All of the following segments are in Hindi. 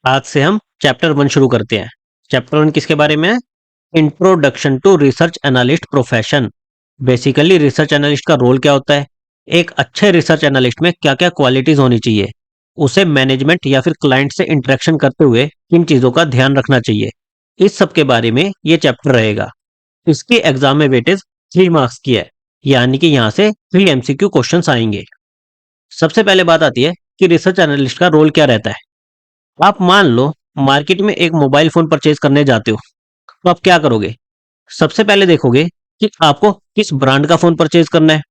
आज से हम चैप्टर 1 शुरू करते हैं। चैप्टर 1 किसके बारे में है? Introduction to research analyst profession. Basically research analyst का रोल क्या होता है, एक अच्छे रिसर्च एनालिस्ट में क्या क्या क्वालिटीज होनी चाहिए, उसे मैनेजमेंट या फिर क्लाइंट से इंटरेक्शन करते हुए किन चीजों का ध्यान रखना चाहिए, इस सब के बारे में ये चैप्टर रहेगा। इसकी एग्जाम में वेटेज 3 मार्क्स की है, यानी कि यहाँ से 3 MCQ क्वेश्चंस आएंगे। सबसे पहले बात आती है कि रिसर्च एनालिस्ट का रोल क्या रहता है। आप मान लो मार्केट में एक मोबाइल फोन परचेज करने जाते हो, तो आप क्या करोगे? सबसे पहले देखोगे कि आपको किस ब्रांड का फोन परचेज करना है।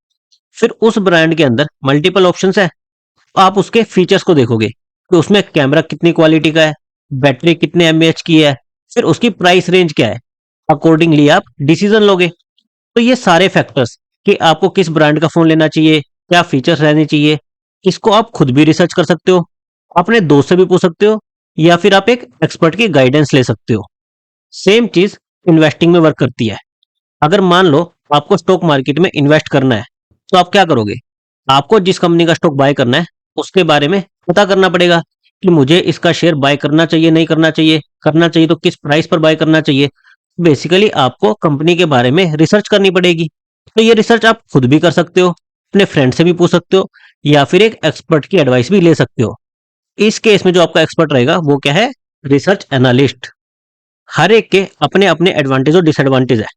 फिर उस ब्रांड के अंदर मल्टीपल ऑप्शंस है, तो आप उसके फीचर्स को देखोगे कि उसमें कैमरा कितनी क्वालिटी का है, बैटरी कितने mAh की है, फिर उसकी प्राइस रेंज क्या है। अकॉर्डिंगली आप डिसीजन लोगे। तो ये सारे फैक्टर्स कि आपको किस ब्रांड का फोन लेना चाहिए, क्या फीचर्स रहने चाहिए, इसको आप खुद भी रिसर्च कर सकते हो, अपने दोस्त से भी पूछ सकते हो, या फिर आप एक एक्सपर्ट की गाइडेंस ले सकते हो। सेम चीज इन्वेस्टिंग में वर्क करती है। अगर मान लो आपको स्टॉक मार्केट में इन्वेस्ट करना है, तो आप क्या करोगे? आपको जिस कंपनी का स्टॉक बाय करना है उसके बारे में पता करना पड़ेगा कि मुझे इसका शेयर बाय करना चाहिए, नहीं करना चाहिए तो किस प्राइस पर बाय करना चाहिए। बेसिकली आपको कंपनी के बारे में रिसर्च करनी पड़ेगी। तो ये रिसर्च आप खुद भी कर सकते हो, अपने फ्रेंड से भी पूछ सकते हो, या फिर एक एक्सपर्ट की एडवाइस भी ले सकते हो। इस केस में जो आपका एक्सपर्ट रहेगा वो क्या है? Research analyst. हर एक के अपने अपने एडवांटेज और डिसएडवांटेज है।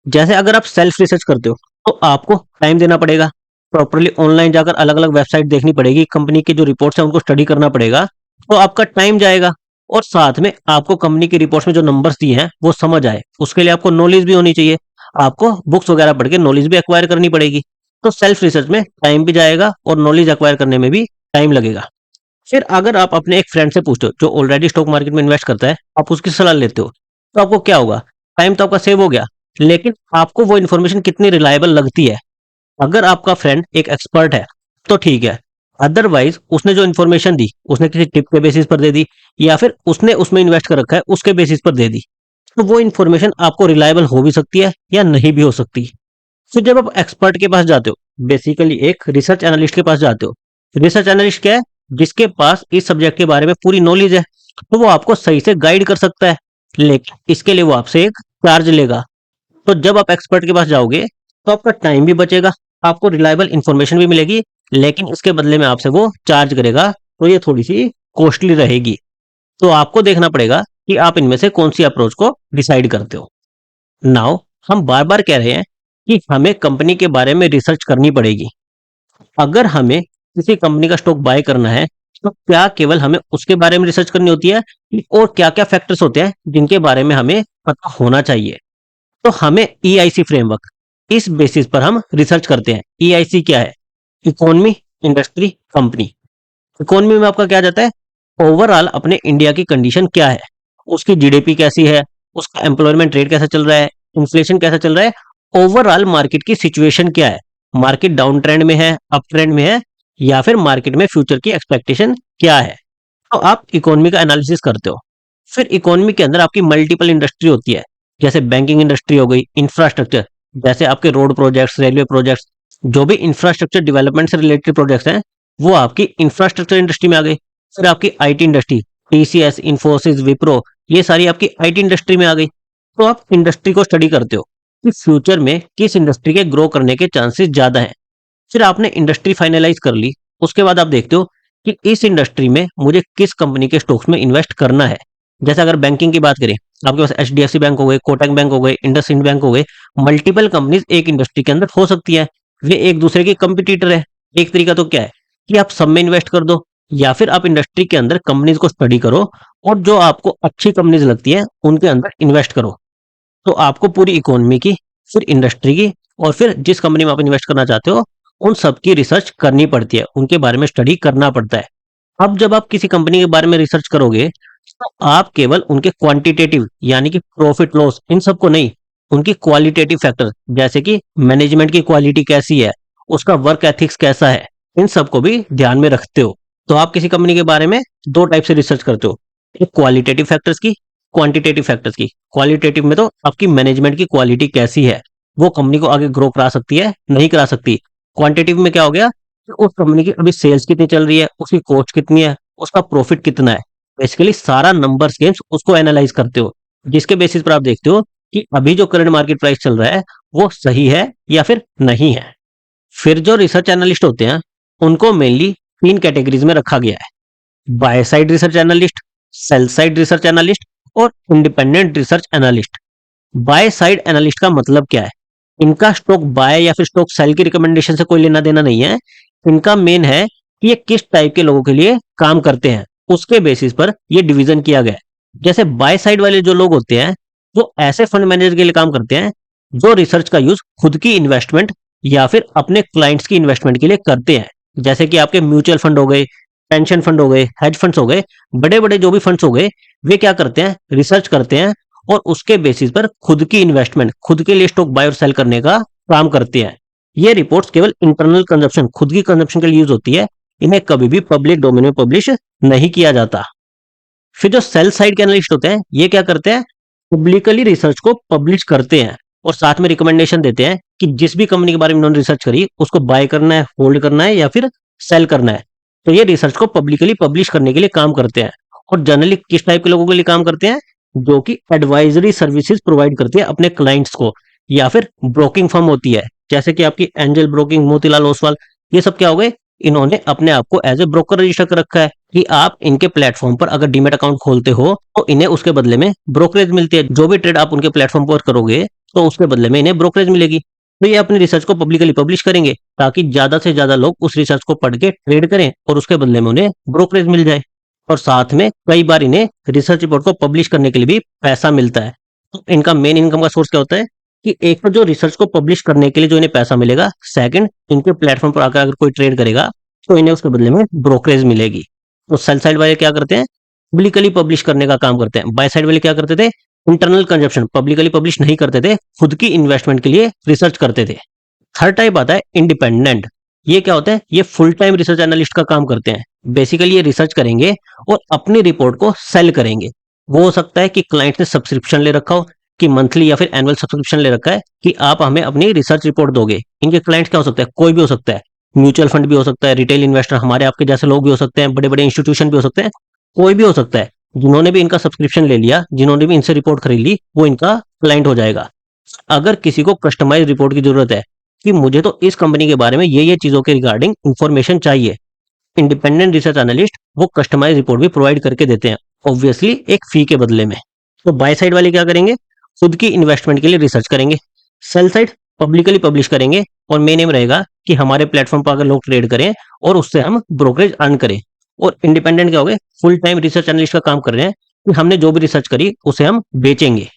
जैसे अगर आप सेल्फ रिसर्च करते हो तो आपको टाइम देना पड़ेगा, प्रॉपरली ऑनलाइन जाकर अलग अलग वेबसाइट देखनी पड़ेगी, कंपनी के जो रिपोर्ट्स हैं उनको स्टडी करना पड़ेगा, तो आपका टाइम जाएगा। और साथ में आपको कंपनी की रिपोर्ट्स में जो नंबर्स दिए हैं वो समझ आए, उसके लिए आपको नॉलेज भी होनी चाहिए। आपको बुक्स वगैरह पढ़ के नॉलेज भी एक्वायर करनी पड़ेगी। तो सेल्फ रिसर्च में टाइम भी जाएगा और नॉलेज एक्वायर करने में भी टाइम लगेगा। फिर अगर आप अपने एक फ्रेंड से पूछते हो जो ऑलरेडी स्टॉक मार्केट में इन्वेस्ट करता है, आप उसकी सलाह लेते हो, तो आपको क्या होगा? टाइम तो आपका सेव हो गया, लेकिन आपको वो इन्फॉर्मेशन कितनी रिलायबल लगती है। अगर आपका फ्रेंड एक एक्सपर्ट है तो ठीक है, अदरवाइज उसने जो इन्फॉर्मेशन दी उसने किसी टिप के बेसिस पर दे दी, या फिर उसने उसमें इन्वेस्ट कर रखा है उसके बेसिस पर दे दी, तो वो इन्फॉर्मेशन आपको रिलायबल हो भी सकती है या नहीं भी हो सकती। फिर जब आप एक्सपर्ट के पास जाते हो, बेसिकली एक रिसर्च एनालिस्ट के पास जाते हो। रिसर्च एनालिस्ट क्या है? जिसके पास इस सब्जेक्ट के बारे में पूरी नॉलेज है, तो वो आपको सही से गाइड कर सकता है, लेकिन इसके लिए वो आपसे एक चार्ज लेगा। तो जब आप एक्सपर्ट के पास जाओगे तो आपका टाइम भी बचेगा, आपको रिलायबल इंफॉर्मेशन भी मिलेगी, लेकिन इसके बदले में आपसे वो चार्ज करेगा, तो ये थोड़ी सी कॉस्टली रहेगी। तो आपको देखना पड़ेगा कि आप इनमें से कौन सी अप्रोच को डिसाइड करते हो। नाउ हम बार बार कह रहे हैं कि हमें कंपनी के बारे में रिसर्च करनी पड़ेगी। अगर हमें किसी कंपनी का स्टॉक बाय करना है, तो क्या केवल हमें उसके बारे में रिसर्च करनी होती है, और क्या क्या फैक्टर्स होते हैं जिनके बारे में हमें पता होना चाहिए? तो हमें EIC फ्रेमवर्क, इस बेसिस पर हम रिसर्च करते हैं। EIC क्या है? Economy, industry, company. इकोनॉमी में आपका क्या जाता है? ओवरऑल अपने इंडिया की कंडीशन क्या है, उसकी GDP कैसी है, उसका एम्प्लॉयमेंट रेट कैसा चल रहा है, इन्फ्लेशन कैसा चल रहा है, ओवरऑल मार्केट की सिचुएशन क्या है, मार्केट डाउन ट्रेंड में है, अप ट्रेंड में है, या फिर मार्केट में फ्यूचर की एक्सपेक्टेशन क्या है। तो आप इकोनॉमी का एनालिसिस करते हो। फिर इकोनॉमी के अंदर आपकी मल्टीपल इंडस्ट्री होती है, जैसे बैंकिंग इंडस्ट्री हो गई, इंफ्रास्ट्रक्चर, जैसे आपके रोड प्रोजेक्ट्स, रेलवे प्रोजेक्ट्स, जो भी इंफ्रास्ट्रक्चर डेवलपमेंट से रिलेटेड प्रोजेक्ट्स हैं, वो आपकी इंफ्रास्ट्रक्चर इंडस्ट्री में आ गई। फिर आपकी IT industry, TCS, Infosys, Wipro, ये सारी आपकी IT इंडस्ट्री में आ गई। तो आप इंडस्ट्री को स्टडी करते हो कि फ्यूचर में किस इंडस्ट्री के ग्रो करने के चांसेस ज्यादा हैं। फिर आपने इंडस्ट्री फाइनलाइज कर ली, उसके बाद आप देखते हो कि इस इंडस्ट्री में मुझे किस कंपनी के स्टॉक्स में इन्वेस्ट करना है। जैसे अगर बैंकिंग की बात करें, आपके पास HDFC बैंक हो गए, कोटक बैंक हो गए, इंडसइंड बैंक हो गए, मल्टीपल कंपनीज एक इंडस्ट्री के अंदर हो सकती है, वे एक दूसरे के कंपिटिटर है। एक तरीका तो क्या है कि आप सब में इन्वेस्ट कर दो, या फिर आप इंडस्ट्री के अंदर कंपनीज को स्टडी करो और जो आपको अच्छी कंपनीज लगती है उनके अंदर इन्वेस्ट करो। तो आपको पूरी इकोनॉमी की, फिर इंडस्ट्री की, और फिर जिस कंपनी में आप इन्वेस्ट करना चाहते हो उन सब की रिसर्च करनी पड़ती है, उनके बारे में स्टडी करना पड़ता है। अब जब आप किसी कंपनी के बारे में रिसर्च करोगे, तो आप केवल उनके क्वांटिटेटिव यानी कि प्रॉफिट लॉस इन सबको नहीं, उनकी क्वालिटेटिव फैक्टर, जैसे कि मैनेजमेंट की क्वालिटी कैसी है, उसका वर्क एथिक्स कैसा है, इन सबको भी ध्यान में रखते हो। तो आप किसी कंपनी के बारे में दो टाइप से रिसर्च करते हो, एक क्वालिटेटिव फैक्टर्स की, क्वांटिटेटिव फैक्टर्स की। क्वालिटेटिव में तो आपकी मैनेजमेंट की क्वालिटी कैसी है, वो कंपनी को आगे ग्रो करा सकती है, नहीं करा सकती। क्वांटिटिव में क्या हो गया कि उस कंपनी की अभी सेल्स कितनी चल रही है, उसकी कॉस्ट कितनी है, उसका प्रॉफिट कितना है। बेसिकली सारा नंबर्स गेम्स उसको एनालाइज करते हो, जिसके बेसिस पर आप देखते हो कि अभी जो करंट मार्केट प्राइस चल रहा है वो सही है या फिर नहीं है। फिर जो रिसर्च एनालिस्ट होते हैं उनको मेनली तीन कैटेगरीज में रखा गया है: buy side research analyst, sell side research analyst और independent research analyst. Buy side analyst का मतलब क्या है? इनका स्टॉक बाय या फिर स्टॉक सेल की रिकमेंडेशन से कोई लेना देना नहीं है। इनका मेन है कि ये किस टाइप के लोगों के लिए काम करते हैं, उसके बेसिस पर ये डिवीजन किया गया है। जैसे बाय साइड वाले जो लोग होते हैं वो ऐसे फंड मैनेजर के लिए काम करते हैं जो रिसर्च का यूज खुद की इन्वेस्टमेंट या फिर अपने क्लाइंट्स की इन्वेस्टमेंट के लिए करते हैं। जैसे कि आपके म्यूचुअल फंड हो गए, पेंशन फंड हो गए, हेज फंड्स हो गए, बड़े बड़े जो भी फंड्स हो गए, वे क्या करते हैं? रिसर्च करते हैं और उसके बेसिस पर खुद की इन्वेस्टमेंट, खुद के लिए स्टॉक बाय और सेल करने का काम करते हैं। ये रिपोर्ट्स केवल इंटरनल कंजप्शन, खुद की कंजप्शन के लिए यूज होती है। इन्हें कभी भी पब्लिक डोमेन में पब्लिश नहीं किया जाता। फिर जो सेल साइड के एनालिस्ट होते हैं ये क्या करते हैं? पब्लिकली रिसर्च को पब्लिश करते हैं और साथ में रिकमेंडेशन देते हैं कि जिस भी कंपनी के बारे में उन्होंने रिसर्च करी उसको बाय करना है, होल्ड करना है या फिर सेल करना है। तो ये रिसर्च को पब्लिकली पब्लिश करने के लिए काम करते हैं। और जनरली किस टाइप के लोगों के लिए काम करते हैं? जो कि एडवाइजरी सर्विसेज प्रोवाइड करती है अपने क्लाइंट्स को, या फिर ब्रोकिंग फर्म होती है जैसे कि आपकी एंजल ब्रोकिंग, मोतीलाल ओसवाल, ये सब क्या हो गए? इन्होंने अपने आप को एज ए ब्रोकर रजिस्टर कर रखा है कि आप इनके प्लेटफॉर्म पर अगर डीमेट अकाउंट खोलते हो तो इन्हें उसके बदले में ब्रोकरेज मिलती है। जो भी ट्रेड आप उनके प्लेटफॉर्म पर करोगे तो उसके बदले में इन्हें ब्रोकरेज मिलेगी। तो ये अपनी रिसर्च को पब्लिकली पब्लिश करेंगे ताकि ज्यादा से ज्यादा लोग उस रिसर्च को पढ़ के ट्रेड करें और उसके बदले में उन्हें ब्रोकरेज मिल जाए। और साथ में कई बार इन्हें रिसर्च रिपोर्ट को पब्लिश करने के लिए भी पैसा मिलता है। तो इनका मेन इनकम का सोर्स क्या होता है कि एक तो जो रिसर्च को पब्लिश करने के लिए जो इन्हें पैसा मिलेगा, सेकंड इनके प्लेटफॉर्म पर आकर अगर कोई ट्रेड करेगा तो इन्हें उसके बदले में ब्रोकरेज मिलेगी। तो सेल साइड वाले क्या करते हैं? पब्लिकली पब्लिश करने का काम करते हैं। बाय साइड वाले क्या करते थे? इंटरनल कंजप्शन, पब्लिकली पब्लिश नहीं करते थे, खुद की इन्वेस्टमेंट के लिए रिसर्च करते थे। थर्ड टाइप आता है इंडिपेंडेंट। ये क्या होता है? ये फुल टाइम रिसर्च एनालिस्ट का काम करते हैं। बेसिकली ये रिसर्च करेंगे और अपनी रिपोर्ट को सेल करेंगे। वो हो सकता है कि क्लाइंट ने सब्सक्रिप्शन ले रखा हो, कि मंथली या फिर एनुअल सब्सक्रिप्शन ले रखा है कि आप हमें अपनी रिसर्च रिपोर्ट दोगे। इनके क्लाइंट्स क्या हो सकता है? कोई भी हो सकता है, म्यूचुअल फंड भी हो सकता है, रिटेल इन्वेस्टर हमारे आपके जैसे लोग भी हो सकते हैं, बड़े बड़े इंस्टीट्यूशन भी हो सकते हैं, कोई भी हो सकता है। जिन्होंने भी इनका सब्सक्रिप्शन ले लिया, जिन्होंने भी इनसे रिपोर्ट खरीद ली, वो इनका क्लाइंट हो जाएगा। अगर किसी को कस्टमाइज रिपोर्ट की जरूरत है कि मुझे तो इस कंपनी के बारे में ये चीजों के रिगार्डिंग इंफॉर्मेशन चाहिए, इंडिपेंडेंट रिसर्च एनालिस्ट वो कस्टमाइज रिपोर्ट भी प्रोवाइड करके देते हैं, ऑब्वियसली एक फी के बदले में। तो बाय साइड वाले क्या करेंगे? खुद की इन्वेस्टमेंट के लिए रिसर्च करेंगे। सेल साइड पब्लिकली पब्लिश करेंगे और मेन एम रहेगा कि हमारे प्लेटफॉर्म पर अगर लोग ट्रेड करें और उससे हम ब्रोकरेज अर्न करें। और इंडिपेंडेंट क्या हो गए? फुल टाइम रिसर्च एनालिस्ट का काम कर रहे हैं कि हमने जो भी रिसर्च करी उसे हम बेचेंगे।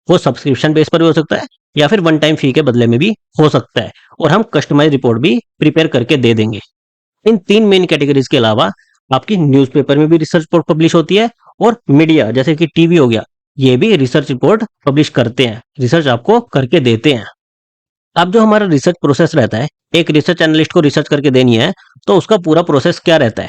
वो सब्सक्रिप्शन बेस पर भी हो सकता है या फिर वन टाइम फी के बदले में भी हो सकता है, और हम कस्टमाइज रिपोर्ट भी प्रिपेयर करके दे देंगे। इन तीन मेन कैटेगरीज के अलावा आपकी न्यूज़पेपर में भी रिसर्च रिपोर्ट पब्लिश होती है, और मीडिया जैसे कि टीवी हो गया, ये भी रिसर्च रिपोर्ट पब्लिश करते हैं, रिसर्च आपको करके देते हैं। अब जो हमारा रिसर्च प्रोसेस रहता है, एक रिसर्च एनालिस्ट को रिसर्च करके देनी है तो उसका पूरा प्रोसेस क्या रहता है?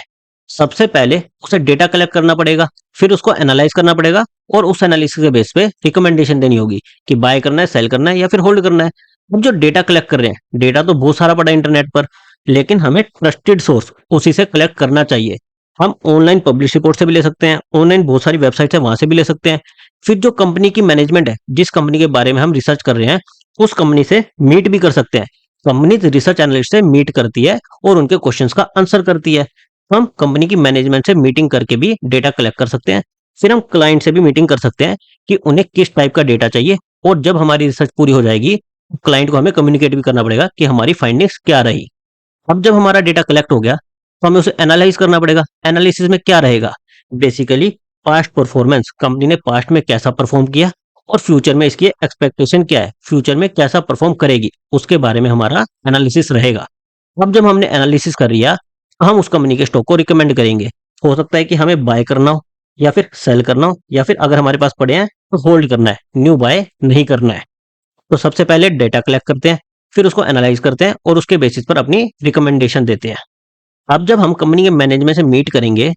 सबसे पहले उसे डेटा कलेक्ट करना पड़ेगा, फिर उसको एनालाइज करना पड़ेगा और उस एनालिसिस के बेस पे रिकमेंडेशन देनी होगी कि बाय करना है, सेल करना है या फिर होल्ड करना है। अब जो डेटा कलेक्ट कर रहे हैं, डेटा तो बहुत सारा पड़ा है इंटरनेट पर, लेकिन हमें ट्रस्टेड सोर्स उसी से कलेक्ट करना चाहिए। हम ऑनलाइन पब्लिश रिपोर्ट से भी ले सकते हैं, ऑनलाइन बहुत सारी वेबसाइट है वहां से भी ले सकते हैं। फिर जो कंपनी की मैनेजमेंट है, जिस कंपनी के बारे में हम रिसर्च कर रहे हैं, उस कंपनी से मीट भी कर सकते हैं। कंपनी रिसर्च एनालिस्ट से मीट करती है और उनके क्वेश्चंस का आंसर करती है। तो हम कंपनी की मैनेजमेंट से मीटिंग करके भी डेटा कलेक्ट कर सकते हैं। फिर हम क्लाइंट से भी मीटिंग कर सकते हैं कि उन्हें किस टाइप का डेटा चाहिए, और जब हमारी रिसर्च पूरी हो जाएगी क्लाइंट को हमें कम्युनिकेट भी करना पड़ेगा कि हमारी फाइंडिंग्स क्या रही। अब जब हमारा डेटा कलेक्ट हो गया तो हमें उसे एनालाइज करना पड़ेगा। एनालिसिस में क्या रहेगा? बेसिकली पास्ट परफॉर्मेंस, कंपनी ने पास्ट में कैसा परफॉर्म किया और फ्यूचर में इसकी एक्सपेक्टेशन क्या है, फ्यूचर में कैसा परफॉर्म करेगी, उसके बारे में हमारा एनालिसिस रहेगा। अब जब हमने एनालिसिस कर लिया तो हम उस कंपनी के स्टॉक को रिकमेंड करेंगे। हो सकता है कि हमें बाय करना हो या फिर सेल करना हो, या फिर अगर हमारे पास पड़े हैं तो होल्ड करना है, न्यू बाय नहीं करना है। तो सबसे पहले डेटा कलेक्ट करते हैं, फिर उसको एनालाइज करते हैं और उसके बेसिस पर अपनी रिकमेंडेशन देते हैं। अब जब हम कंपनी के मैनेजमेंट से मीट करेंगे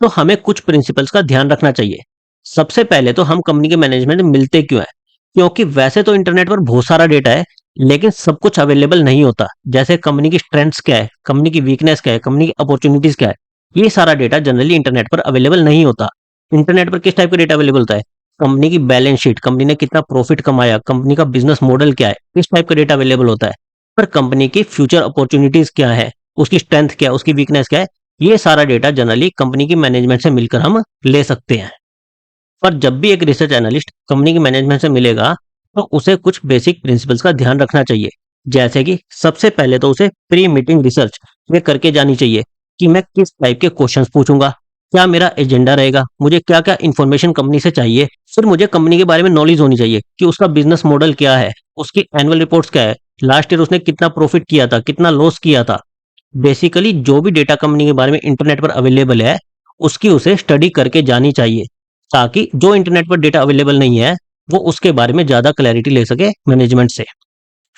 तो हमें कुछ प्रिंसिपल्स का ध्यान रखना चाहिए। सबसे पहले तो हम कंपनी के मैनेजमेंट से मिलते क्यों है? क्योंकि वैसे तो इंटरनेट पर बहुत सारा डेटा है, लेकिन सब कुछ अवेलेबल नहीं होता। जैसे कंपनी की स्ट्रेंथ्स क्या है, कंपनी की वीकनेस क्या है, कंपनी की अपॉर्चुनिटीज क्या है, ये सारा डेटा जनरली इंटरनेट पर अवेलेबल नहीं होता। इंटरनेट पर किस टाइप का डेटा अवेलेबल होता है? कंपनी की बैलेंस शीट, कंपनी ने कितना प्रॉफिट कमाया, कंपनी का बिजनेस मॉडल क्या है, इस टाइप का डेटा अवेलेबल होता है। पर कंपनी की फ्यूचर अपॉर्चुनिटीज क्या है, उसकी स्ट्रेंथ क्या है, उसकी वीकनेस क्या है, ये सारा डेटा जनरली कंपनी की मैनेजमेंट से मिलकर हम ले सकते हैं। पर जब भी एक रिसर्च एनालिस्ट कंपनी की मैनेजमेंट से मिलेगा, तो उसे कुछ बेसिक प्रिंसिपल्स का ध्यान रखना चाहिए। जैसे कि सबसे पहले तो उसे प्री मीटिंग रिसर्च ये करके जानी चाहिए कि मैं किस टाइप के क्वेश्चंस पूछूंगा, क्या मेरा एजेंडा रहेगा, मुझे क्या क्या इन्फॉर्मेशन कंपनी से चाहिए। फिर मुझे कंपनी के बारे में नॉलेज होनी चाहिए कि उसका बिजनेस मॉडल क्या है, उसकी एनुअल रिपोर्ट्स क्या है, लास्ट ईयर उसने कितना प्रॉफिट किया था, कितना लॉस किया था। बेसिकली जो भी डेटा कंपनी के बारे में इंटरनेट पर अवेलेबल है, उसकी उसे स्टडी करके जानी चाहिए, ताकि जो इंटरनेट पर डेटा अवेलेबल नहीं है, वो उसके बारे में ज्यादा क्लैरिटी ले सके मैनेजमेंट से।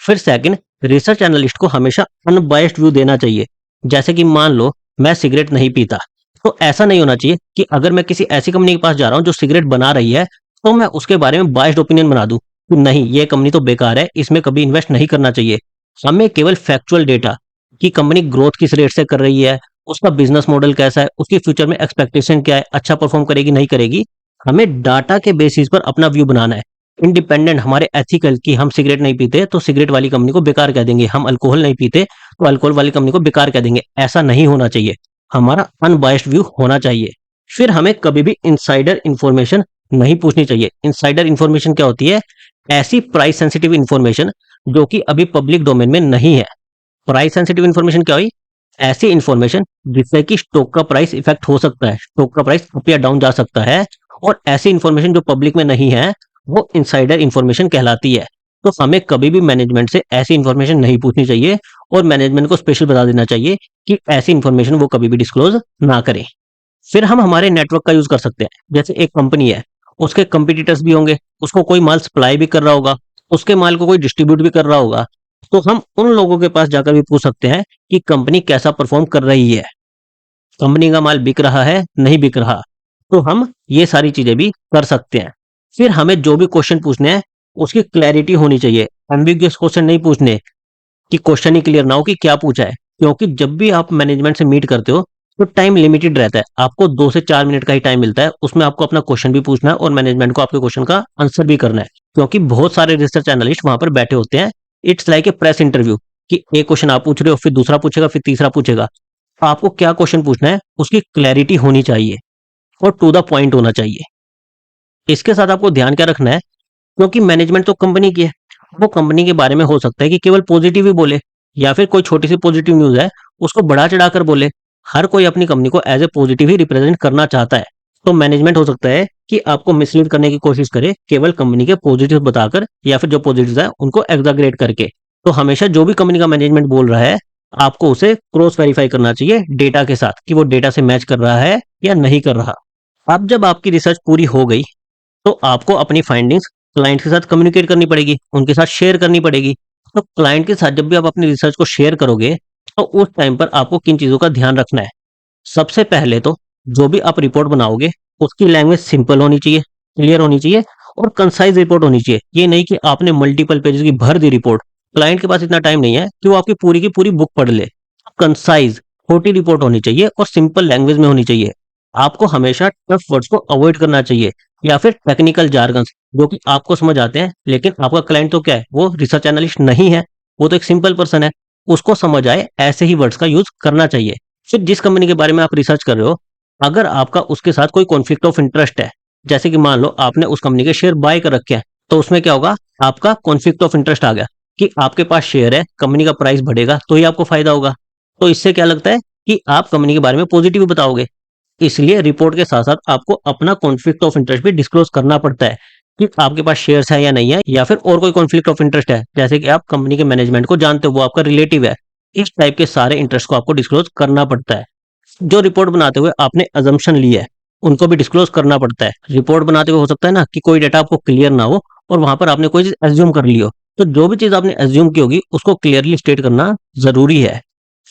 फिर सेकंड, रिसर्च एनालिस्ट को हमेशा अनबायस्ड व्यू देना चाहिए। जैसे कि मान लो मैं सिगरेट नहीं पीता, तो ऐसा नहीं होना चाहिए कि अगर मैं किसी ऐसी कंपनी के पास जा रहा हूँ जो सिगरेट बना रही है, तो मैं उसके बारे में बायस्ड ओपिनियन बना दूं कि नहीं, ये कंपनी तो बेकार है, इसमें कभी इन्वेस्ट नहीं करना चाहिए। हमें केवल फैक्चुअल डेटा कि कंपनी ग्रोथ किस रेट से कर रही है, उसका बिजनेस मॉडल कैसा है, उसकी फ्यूचर में एक्सपेक्टेशन क्या है, अच्छा परफॉर्म करेगी नहीं करेगी, हमें डाटा के बेसिस पर अपना व्यू बनाना है। इंडिपेंडेंट हमारे एथिकल कि हम सिगरेट नहीं पीते तो सिगरेट वाली कंपनी को बेकार कह देंगे, हम अल्कोहल नहीं पीते तो अल्कोहल वाली कंपनी को बेकार कह देंगे, ऐसा नहीं होना चाहिए। हमारा अनबायस्ड व्यू होना चाहिए। फिर हमें कभी भी इनसाइडर इंफॉर्मेशन नहीं पूछनी चाहिए। इनसाइडर इंफॉर्मेशन क्या होती है? ऐसी प्राइस सेंसिटिव इंफॉर्मेशन जो कि अभी पब्लिक डोमेन में नहीं है। प्राइस सेंसिटिव इंफॉर्मेशन क्या हुई? ऐसी इंफॉर्मेशन जिससे कि स्टॉक का प्राइस इफेक्ट हो सकता है, स्टॉक का प्राइस अप या डाउन जा सकता है, और ऐसी इंफॉर्मेशन जो पब्लिक में नहीं है, वो इनसाइडर इंफॉर्मेशन कहलाती है। तो हमें कभी भी मैनेजमेंट से ऐसी इंफॉर्मेशन नहीं पूछनी चाहिए, और मैनेजमेंट को स्पेशल बता देना चाहिए कि ऐसी इंफॉर्मेशन वो कभी भी डिस्क्लोज ना करें। फिर हम हमारे नेटवर्क का यूज कर सकते हैं। जैसे एक कंपनी है, उसके कंपटीटर्स भी होंगे, उसको कोई माल सप्लाई भी कर रहा होगा, उसके माल को कोई डिस्ट्रीब्यूट भी कर रहा होगा, तो हम उन लोगों के पास जाकर भी पूछ सकते हैं कि कंपनी कैसा परफॉर्म कर रही है, कंपनी का माल बिक रहा है नहीं बिक रहा। तो हम ये सारी चीजें भी कर सकते हैं। फिर हमें जो भी क्वेश्चन पूछने हैं, उसकी क्लैरिटी होनी चाहिए। एम्बिगुअस क्वेश्चन नहीं पूछने कि क्वेश्चन ही क्लियर ना हो कि क्या पूछा है, क्योंकि जब भी आप मैनेजमेंट से मीट करते हो, तो टाइम लिमिटेड रहता है, आपको 2 से 4 मिनट का ही टाइम मिलता है। उसमें आपको अपना क्वेश्चन भी पूछना है और मैनेजमेंट को आपके क्वेश्चन का आंसर भी करना है, क्योंकि बहुत सारे रिसर्च एनालिस्ट वहां पर बैठे होते हैं। It's like a press interview कि एक क्वेश्चन आप पूछ रहे हो, फिर दूसरा पूछेगा, फिर तीसरा पूछेगा। तो आपको क्या क्वेश्चन पूछना है, उसकी क्लैरिटी होनी चाहिए और टू द पॉइंट होना चाहिए। इसके साथ आपको ध्यान क्या रखना है, क्योंकि मैनेजमेंट तो कंपनी की है, वो कंपनी के बारे में हो सकता है कि केवल पॉजिटिव ही बोले, या फिर कोई छोटी सी पॉजिटिव न्यूज है उसको बढ़ा चढ़ाकर बोले। हर कोई अपनी कंपनी को एज ए पॉजिटिव ही रिप्रेजेंट करना चाहता है। तो मैनेजमेंट हो सकता है कि आपको मिसलीड करने की कोशिश करे, केवल कंपनी के पॉजिटिव बताकर, या फिर जो पॉजिटिव है उनको एग्जाग्रेट करके। तो हमेशा जो भी कंपनी का मैनेजमेंट बोल रहा है, आपको उसे क्रॉस वेरीफाई करना चाहिए डेटा के साथ कि वो डेटा से मैच कर रहा है या नहीं कर रहा। अब जब आपकी रिसर्च पूरी हो गई, तो आपको अपनी फाइंडिंग्स क्लाइंट के साथ कम्युनिकेट करनी पड़ेगी, उनके साथ शेयर करनी पड़ेगी। तो क्लाइंट के साथ जब भी आप अपनी रिसर्च को शेयर करोगे, तो उस टाइम पर आपको किन चीज़ों का ध्यान रखना है। सबसे पहले तो जो भी आप रिपोर्ट बनाओगे, उसकी लैंग्वेज सिंपल होनी चाहिए, क्लियर होनी चाहिए, और कंसाइज रिपोर्ट होनी चाहिए। ये नहीं कि आपने मल्टीपल पेजेस की भर दी रिपोर्ट, क्लाइंट के पास इतना टाइम नहीं है कि वो आपकी पूरी की पूरी बुक पढ़ ले। कंसाइज छोटी रिपोर्ट होनी चाहिए और सिंपल लैंग्वेज में होनी चाहिए। आपको हमेशा टफ वर्ड्स को अवॉइड करना चाहिए, या फिर टेक्निकल जार्गन्स जो कि आपको समझ आते हैं, लेकिन आपका क्लाइंट तो क्या है, वो रिसर्च एनालिस्ट नहीं है, वो तो एक सिंपल पर्सन है, उसको समझ आए ऐसे ही वर्ड्स का यूज करना चाहिए। फिर जिस कंपनी के बारे में आप रिसर्च कर रहे हो, अगर आपका उसके साथ कोई कॉन्फ्लिक्ट ऑफ इंटरेस्ट है, जैसे कि मान लो आपने उस कंपनी के शेयर बाय कर रखे हैं, तो उसमें क्या होगा, आपका कॉन्फ्लिक्ट ऑफ इंटरेस्ट आ गया कि आपके पास शेयर है, कंपनी का प्राइस बढ़ेगा तो ही आपको फायदा होगा। तो इससे क्या लगता है कि आप कंपनी के बारे में पॉजिटिव बताओगे। इसलिए रिपोर्ट के साथ साथ आपको अपना कॉन्फ्लिक्ट ऑफ इंटरेस्ट भी डिस्क्लोज करना पड़ता है कि आपके पास शेयर्स है या नहीं है, या फिर और कोई कॉन्फ्लिक्ट ऑफ इंटरेस्ट है, जैसे कि आप कंपनी के मैनेजमेंट को जानते हो, वो आपका रिलेटिव है। इस टाइप के सारे इंटरेस्ट को आपको डिस्क्लोज करना पड़ता है। जो रिपोर्ट बनाते हुए आपने अजम्पशन ली है, उनको भी डिस्क्लोज करना पड़ता है। रिपोर्ट बनाते हुए हो सकता है ना कि कोई डेटा आपको क्लियर ना हो, और वहां पर आपने कोई चीज एज्यूम कर ली हो, तो जो भी चीज आपने एज्यूम की होगी उसको क्लियरली स्टेट करना जरूरी है।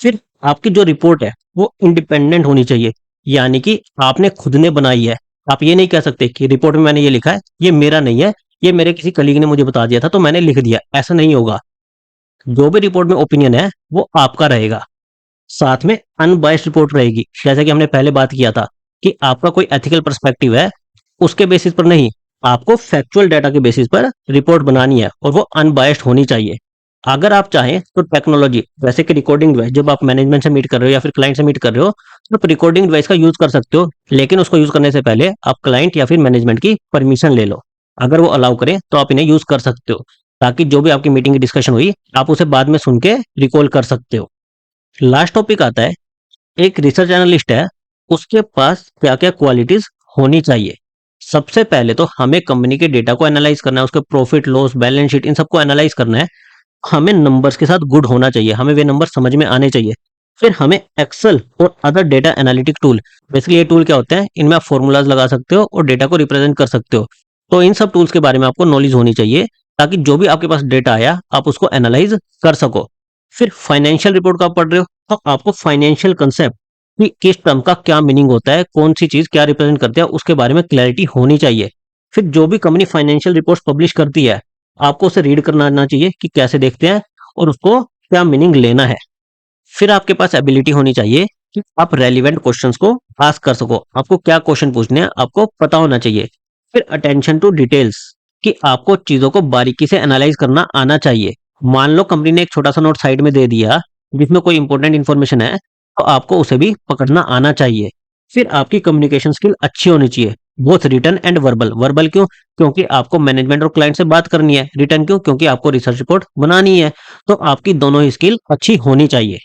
फिर आपकी जो रिपोर्ट है वो इंडिपेंडेंट होनी चाहिए, यानी कि आपने खुद ने बनाई है। आप ये नहीं कह सकते कि रिपोर्ट में मैंने ये लिखा है, ये मेरा नहीं है, ये मेरे किसी कलीग ने मुझे बता दिया था तो मैंने लिख दिया, ऐसा नहीं होगा। जो भी रिपोर्ट में ओपिनियन है वो आपका रहेगा। साथ में अनबायस्ड रिपोर्ट रहेगी, जैसा कि हमने पहले बात किया था कि आपका कोई एथिकल पर्सपेक्टिव है, उसके बेसिस पर नहीं, आपको फैक्चुअल डाटा के बेसिस पर रिपोर्ट बनानी है और वो अनबायस्ड होनी चाहिए। अगर आप चाहें तो टेक्नोलॉजी, जैसे कि रिकॉर्डिंग डिवाइस, जब आप मैनेजमेंट से मीट कर रहे हो या फिर क्लाइंट से मीट कर रहे हो, तो आप रिकॉर्डिंग डिवाइस का यूज कर सकते हो, लेकिन उसको यूज करने से पहले आप क्लाइंट या फिर मैनेजमेंट की परमिशन ले लो। अगर वो अलाउ करें तो आप इन्हें यूज कर सकते हो, ताकि जो भी आपकी मीटिंग की डिस्कशन हुई आप उसे बाद में सुन के रिकॉल कर सकते हो। लास्ट टॉपिक आता है, एक रिसर्च एनालिस्ट है, उसके पास क्या क्या क्वालिटीज होनी चाहिए। सबसे पहले तो हमें कंपनी के डेटा को एनालाइज करना है, उसके profit loss balance sheet in सबको एनालाइज करना है। हमें नंबर्स के साथ गुड होना चाहिए, हमें वे नंबर समझ में आने चाहिए। फिर हमें एक्सेल और other data analytic tool, basically ये टूल क्या होते हैं, इनमें आप फॉर्मूलाज लगा सकते हो और डेटा को रिप्रेजेंट कर सकते हो। तो इन सब टूल्स के बारे में आपको नॉलेज होनी चाहिए, ताकि जो भी आपके पास डेटा आया आप उसको एनालाइज कर सको। फिर फाइनेंशियल रिपोर्ट का आप पढ़ रहे हो, तो आपको फाइनेंशियल कंसेप्ट कि किस टर्म का क्या मीनिंग होता है, कौन सी चीज क्या रिप्रेजेंट करती है, उसके बारे में क्लैरिटी होनी चाहिए। फिर जो भी कंपनी फाइनेंशियल रिपोर्ट्स पब्लिश करती है, आपको उसे रीड करना आना चाहिए कि कैसे देखते हैं और उसको क्या मीनिंग लेना है। फिर आपके पास एबिलिटी होनी चाहिए कि आप रेलिवेंट क्वेश्चंस को आस्क कर सको, आपको क्या क्वेश्चन पूछने हैं आपको पता होना चाहिए। फिर अटेंशन टू डिटेल्स, कि आपको चीजों को बारीकी से एनालाइज करना आना चाहिए। मान लो कंपनी ने एक छोटा सा नोट साइड में दे दिया जिसमें कोई इंपॉर्टेंट इन्फॉर्मेशन है, तो आपको उसे भी पकड़ना आना चाहिए। फिर आपकी कम्युनिकेशन स्किल अच्छी होनी चाहिए, both written and verbal. Verbal क्यों? क्योंकि आपको मैनेजमेंट और क्लाइंट से बात करनी है। रिटन क्यों? क्योंकि आपको रिसर्च रिपोर्ट बनानी है। तो आपकी दोनों ही स्किल अच्छी होनी चाहिए।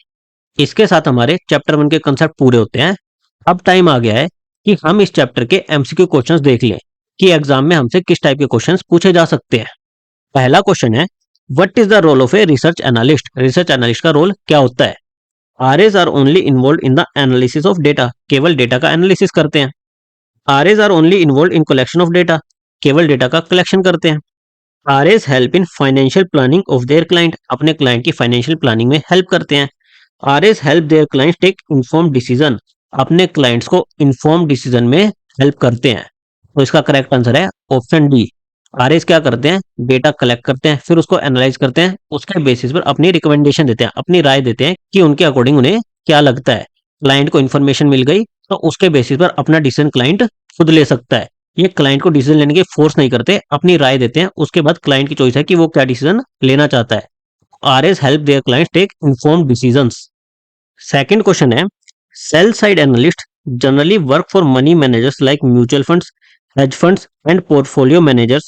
इसके साथ हमारे चैप्टर 1 के कंसेप्ट पूरे होते हैं। अब टाइम आ गया है कि हम इस चैप्टर के एमसीक्यू क्वेश्चंस देख लें कि एग्जाम में हमसे किस टाइप के क्वेश्चंस पूछे जा सकते हैं। पहला क्वेश्चन है, what is the role of a research analyst? Research analyst का रोल क्या होता है? RAs are only involve in the analysis of data, केवल डेटा का एनालिसिस करते हैं। RAs are only involve in collection of data, केवल डेटा का कलेक्शन करते हैं। RAs help in financial planning of their client, अपने क्लाइंट की फाइनेंशियल प्लानिंग में हेल्प करते हैं। RAs help their clients take informed decision, अपने क्लाइंट्स को इन्फॉर्म डिसीजन में हेल्प करते हैं। तो इसका करेक्ट आंसर है ऑप्शन डी। आरएस क्या करते हैं? डेटा कलेक्ट करते हैं, फिर उसको एनालाइज करते हैं, उसके बेसिस पर अपनी रिकमेंडेशन देते हैं, अपनी राय देते हैं कि उनके अकॉर्डिंग उन्हें क्या लगता है। क्लाइंट को इन्फॉर्मेशन मिल गई तो उसके बेसिस पर अपना डिसीजन क्लाइंट खुद ले सकता है। ये क्लाइंट को डिसीजन लेने की फोर्स नहीं करते, अपनी राय देते हैं, उसके बाद क्लाइंट की चॉइस है कि वो क्या डिसीजन लेना चाहता है। RS help their clients take informed decisions. Second question है, sell side analyst generally work for money managers like mutual funds, hedge funds and portfolio managers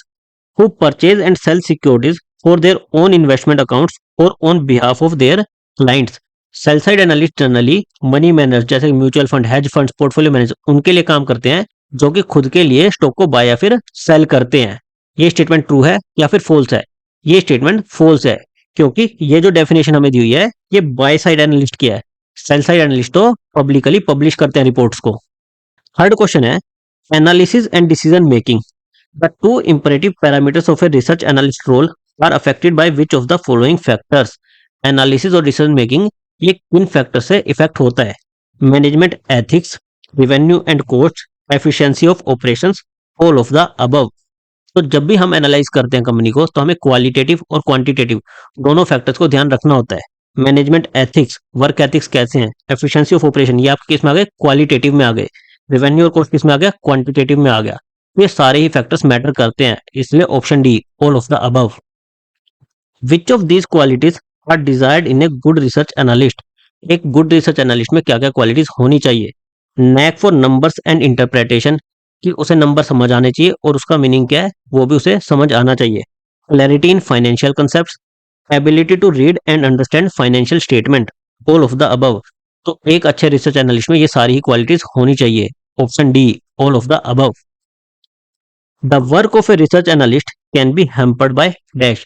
who purchase and sell securities for their own investment accounts or on behalf of their clients। Sell side analyst generally money manager जैसे mutual fund, hedge funds, portfolio manager उनके लिए काम करते हैं, जो कि खुद के लिए स्टॉक को बाय या फिर सेल करते हैं। ये स्टेटमेंट ट्रू है या फिर फॉल्स है? ये स्टेटमेंट फॉल्स है, क्योंकि ये जो डेफिनेशन हमें दी हुई है ये बाय साइड एनालिस्ट की है। सेल साइड एनालिस्ट तो पब्लिकली पब्लिश करते हैं रिपोर्ट्स को। थर्ड क्वेश्चन है, analysis and decision making, the two imperative parameters of a research analyst role are affected by which of the following factors? Analysis और डिसीजन मेकिंग ये किन फैक्टर से इफेक्ट होता है? Management ethics, revenue and cost, efficiency of operations, all of the above. तो जब भी हम एनालाइज करते हैं कंपनी को, तो हमें क्वालिटेटिव और क्वांटिटेटिव दोनों फैक्टर्स को ध्यान रखना होता है। मैनेजमेंट एथिक्स, वर्क एथिक्स कैसे हैं, एफिशिएंसी ऑफ ऑपरेशन ये आपके किस में आ गए? क्वालिटेटिव में आ गए। रेवेन्यू और कॉस्ट किस में आ गया? क्वांटिटेटिव में आ गया। ये सारे ही फैक्टर्स मैटर करते हैं, इसलिए option D, all of the above. Which of these qualities are desired in a good research analyst? एक गुड रिसर्च एनालिस्ट में क्या क्या क्वालिटीज होनी चाहिए? Knack for numbers and interpretation, कि उसे नंबर समझ आने चाहिए और उसका मीनिंग क्या है वो भी उसे समझ आना चाहिए। Clarity in financial concept, ability to read and understand financial statement, all of the above. तो एक अच्छे रिसर्च एनालिस्ट में ये सारी ही क्वालिटीज होनी चाहिए। Option D, all of the above. The work of a research analyst can be hampered by dash,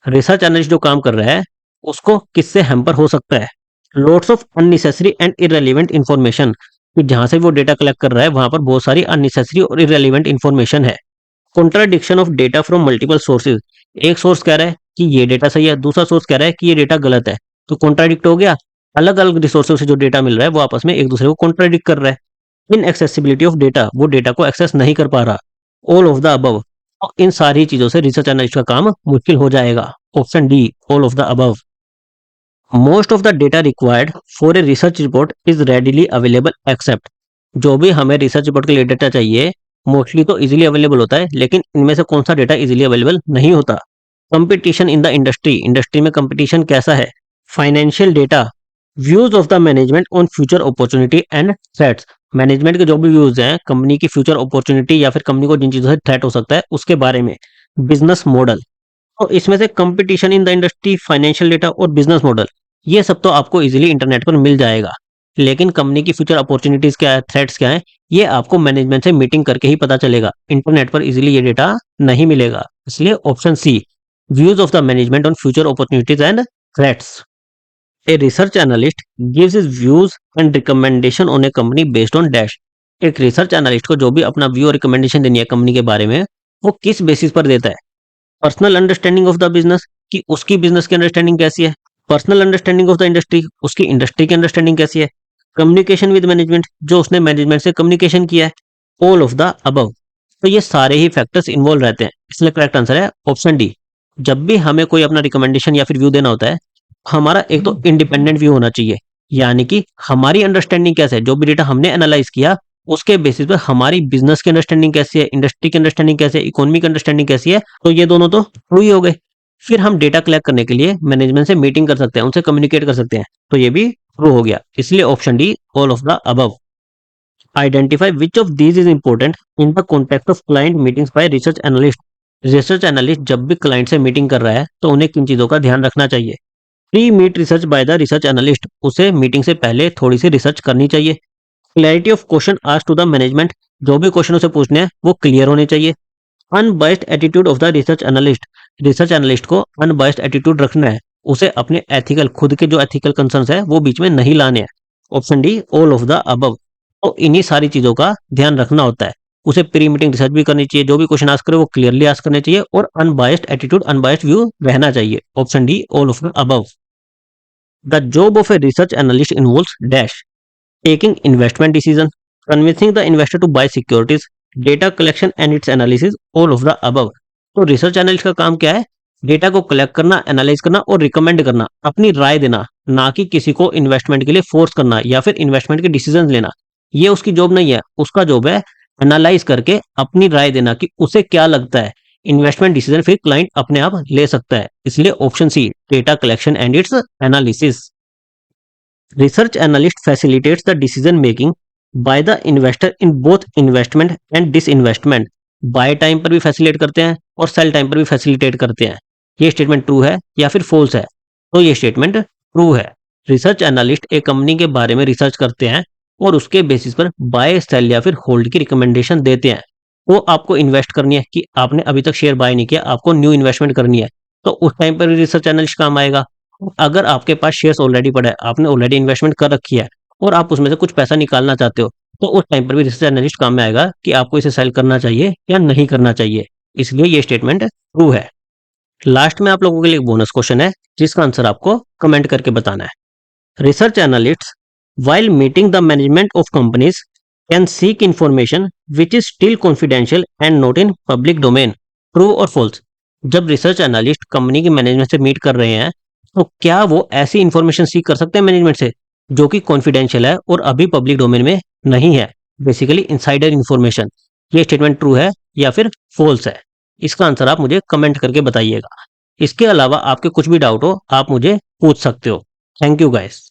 research analyst जो काम कर रहा है उसको किससे हैम्पर हो सकता है? Loads of unnecessary and irrelevant information, कि जहां से वो डेटा कलेक्ट कर रहा है वहां पर बहुत सारी अननेसेसरी और इररेलेवेंट इन्फॉर्मेशन है। Contradiction of data from multiple sources, एक सोर्स कह रहा है कि ये डेटा सही है, दूसरा सोर्स कह रहा है कि ये डेटा गलत है, तो कॉन्ट्राडिक्ट हो गया। अलग अलग रिसोर्सेज से जो डेटा मिल रहा है वो आपस में एक दूसरे को कॉन्ट्राडिक्ट कर रहा है। इन एक्सेसिबिलिटी ऑफ डेटा, वो डेटा को एक्सेस नहीं कर पा रहा। ऑल ऑफ द अबव, इन सारी चीजों से रिसर्च एनालिस्ट का काम मुश्किल हो जाएगा। Option D, all of the above. Most of the data required for a research report is readily available except, जो भी हमें रिसर्च रिपोर्ट के लिए डेटा चाहिए मोस्टली तो इजीली अवेलेबल होता है, लेकिन इनमें से कौन सा डेटा इजीली अवेलेबल नहीं होता। Competition in the industry, industry में कंपटीशन कैसा है। Financial data, views of the management on future opportunity and threats, management के जो भी व्यूज हैं कंपनी की फ्यूचर अपॉर्चुनिटी या फिर कंपनी को जिन चीजों से थ्रेट हो सकता है उसके बारे में। बिजनेस मॉडल, तो इसमें से competition in the industry, financial data और बिजनेस मॉडल, ये सब तो आपको इजीली इंटरनेट पर मिल जाएगा, लेकिन कंपनी की फ्यूचर अपॉर्चुनिटीज क्या है, थ्रेट्स क्या है, ये आपको मैनेजमेंट से मीटिंग करके ही पता चलेगा। इंटरनेट पर इजीली ये डेटा नहीं मिलेगा। इसलिए option C, views of the management on future opportunities and threats. A research analyst gives his views and recommendation on a company based on dash, एक रिसर्च एनालिस्ट को जो भी अपना व्यू और रिकमेंडेशन देनी है कंपनी के बारे में, वो किस बेसिस पर देता है। Personal understanding of the business, कि उसकी बिजनेस की अंडरस्टैंडिंग कैसी है। Personal understanding of the industry, उसकी इंडस्ट्री की अंडरस्टैंडिंग कैसी है। कम्युनिकेशन विद मैनेजमेंट, जो उसने मैनेजमेंट से कम्युनिकेशन किया है। ऑल ऑफ द अबव, तो ये सारे ही फैक्टर्स इन्वॉल्व रहते हैं। इसलिए करेक्ट आंसर है ऑप्शन डी। जब भी हमें कोई अपना रिकमेंडेशन या फिर व्यू देना होता है, हमारा एक तो इंडिपेंडेंट व्यू होना चाहिए, यानी कि हमारी अंडरस्टैंडिंग कैसे है, जो भी डेटा हमने एनालाइज किया उसके बेसिस पे हमारी बिजनेस की अंडरस्टैंडिंग कैसी है, इंडस्ट्री की अंडरस्टैंडिंग कैसी है, इकोनॉमी की अंडरस्टैंडिंग कैसी है, तो ये दोनों तो ट्रू ही हो गए। फिर हम डेटा कलेक्ट करने के लिए मैनेजमेंट से मीटिंग कर सकते हैं, उनसे कम्युनिकेट कर सकते हैं, तो ये भी ट्रू हो गया। इसलिए option D, all of the above. Identify which of these is important in the context of client meetings bye research analyst, research analyst जब भी क्लाइंट से मीटिंग कर रहा है तो उन्हें किन चीजों का ध्यान रखना चाहिए। Pre meet research by the research analyst, उसे मीटिंग से पहले थोड़ी सी रिसर्च करनी चाहिए। Clarity of question asked to the management, जो भी क्वेश्चन उसे पूछने हैं वो क्लियर होने चाहिए। Unbiased attitude of the research analyst, research analyst को अनबायस्ड एटीट्यूड रखना है, उसे अपने एथिकल, खुद के जो एथिकल कंसर्न्स है वो बीच में नहीं लाने हैं। Option D, all of the above. तो इन्हीं सारी चीजों का ध्यान रखना होता है। उसे प्री मीटिंग रिसर्च भी करनी चाहिए, जो भी क्वेश्चन आस्क करे वो क्लियरली आस्क करने चाहिए, और अनबायस्ड एटीट्यूड, अनबायस्ड व्यू रहना चाहिए। Option D, all of the above. The job of a research analyst involves dash, taking investment decision, convincing the investor to buy securities, data collection and its analysis, all of the above। तो रिसर्च एनालिस्ट का काम क्या है, डेटा को कलेक्ट करना, एनालाइज करना और रिकमेंड करना, अपनी राय देना, ना कि किसी को इन्वेस्टमेंट के लिए फोर्स करना या फिर इन्वेस्टमेंट के डिसीजन लेना। ये उसकी जॉब नहीं है, उसका जॉब है एनालाइज करके अपनी राय देना कि उसे क्या लगता है, इन्वेस्टमेंट डिसीजन फिर क्लाइंट अपने आप ले सकता है। इसलिए option C, data collection and its analysis. Research analyst facilitates the decision making by the investor in both investment and disinvestment, by time पर भी फैसिलिटेट करते हैं और सेल टाइम पर भी फैसिलिटेट करते हैं। ये स्टेटमेंट ट्रू है या फिर फॉल्स है, तो ये स्टेटमेंट ट्रू है। रिसर्च एनालिस्ट एक कंपनी के बारे में रिसर्च करते हैं और उसके बेसिस पर बाय, सेल या फिर होल्ड की रिकमेंडेशन देते हैं। वो आपको इन्वेस्ट करनी है कि आपने अभी तक शेयर बाय नहीं किया, आपको न्यू इन्वेस्टमेंट करनी है, तो उस टाइम पर भी रिसर्च एनालिस्ट काम आएगा। अगर आपके पास शेयर्स ऑलरेडी पड़ा है, आपने ऑलरेडी इन्वेस्टमेंट कर रखी है और आप उसमें से कुछ पैसा निकालना चाहते हो, तो उस टाइम पर भी रिसर्च एनालिस्ट काम में आएगा कि आपको इसे सेल करना चाहिए या नहीं करना चाहिए। इसलिए ये स्टेटमेंट ट्रू है। लास्ट में आप लोगों के लिए एक बोनस क्वेश्चन है जिसका आंसर आपको कमेंट करके बताना है। Research analyst while meeting the management of companies can seek information which is still confidential and not in public domain, true or false। जब रिसर्च एनालिस्ट कंपनी की मैनेजमेंट से मीट कर रहे हैं तो क्या वो ऐसी इंफॉर्मेशन सीख कर सकते हैं मैनेजमेंट से जो कि कॉन्फिडेंशियल है और अभी पब्लिक डोमेन में नहीं है, बेसिकली इनसाइडर इंफॉर्मेशन। ये स्टेटमेंट ट्रू है या फिर फॉल्स है, इसका आंसर आप मुझे कमेंट करके बताइएगा। इसके अलावा आपके कुछ भी डाउट हो आप मुझे पूछ सकते हो। Thank you guys.